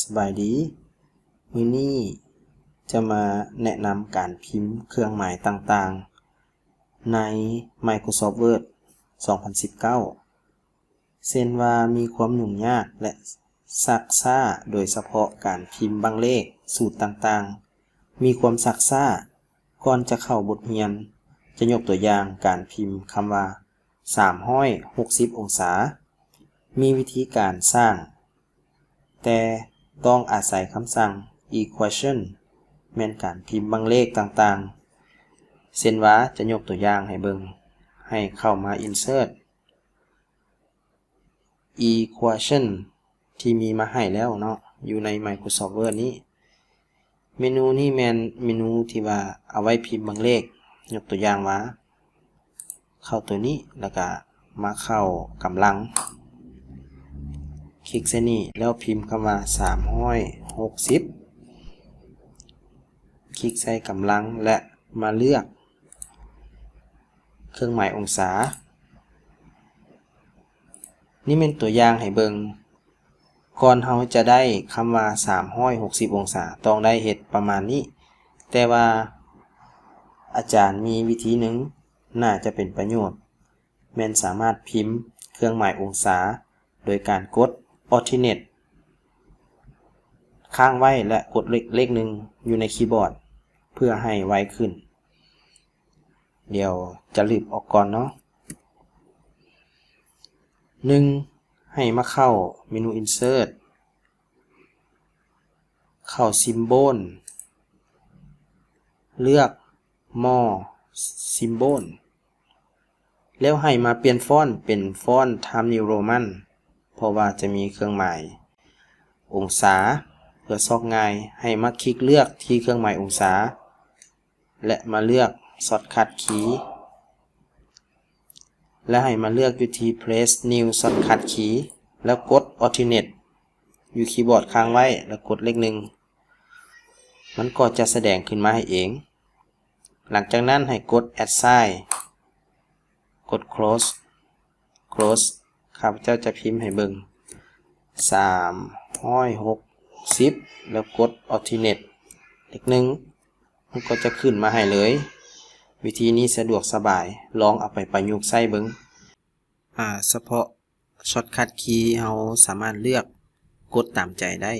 สบายดีมื้อนี้จะมาแนะนำการพิมพ์เครื่องหมายต่างๆใน Microsoft Word 2019 เช่นว่ามีความยุ่งยากและซักซ่าโดยเฉพาะการพิมพ์บางเลขสูตรต่างๆมีความซักซ่าก่อนจะเข้าบทเรียนจะยกตัวอย่างการพิมพ์คำว่า360องศามีวิธีการสร้างแต่ต้องอาศัยคำสั่ง equation แม่นการพิมพ์บางเลขต่างๆเช่นว่าจะยกตัวอย่างให้เบิ่งให้เข้ามา insert equation ที่มีมาให้แล้วเนาะอยู่ใน Microsoft Word นี้เมนูนี้แม่นเมนูที่ว่าเอาไว้พิมพ์บางเลขยกตัวอย่างว่าเข้าตัวนี้แล้วก็มาเข้ากำลังคลิกเส้นนี้แล้วพิมพ์คำว่า360คลิกใส่กำลังและมาเลือกเครื่องหมายองศานี่เป็นตัวอย่างให้เบิ่งก่อนเราจะได้คำว่า360องศาต้องได้เฮ็ดประมาณนี้แต่ว่าอาจารย์มีวิธีหนึ่งน่าจะเป็นประโยชน์แม่นสามารถพิมพ์เครื่องหมายองศาโดยการกด Alternate ค้างไว้และกดเลขหนึ่งอยู่ในคีย์บอร์ดเพื่อให้ไวขึ้นเดี๋ยวจะลืมออกก่อนเนาะให้มาเข้าเมนู Insert เข้า Symbol เลือก More Symbol แล้วให้มาเปลี่ยนฟอนต์เป็นฟอนต์ Times New Roman เพราะว่าจะมีเครื่องหมายองศาเพื่อซอกง่ายให้มาคลิกเลือกที่เครื่องหมายองศาและมาเลือก Shortcut Key และให้มาเลือกอยู่ที่ Press New Shortcut Key แล้วกด Alternate อยู่คีย์บอร์ดค้างไว้แล้วกดเลขหนึ่งมันก็จะแสดงขึ้นมาให้เองหลังจากนั้นให้กด Add Sign กด Close ข้าพเจ้าจะพิมพ์ให้เบิ่ง360แล้วกด Alternate เลขหนึ่งมันก็จะขึ้นมาให้เลยวิธีนี้สะดวกสบายลองเอาไปประยุกต์ใช้เบิ่งเฉพาะ Shortcut Key เราสามารถเลือกกดตามใจได้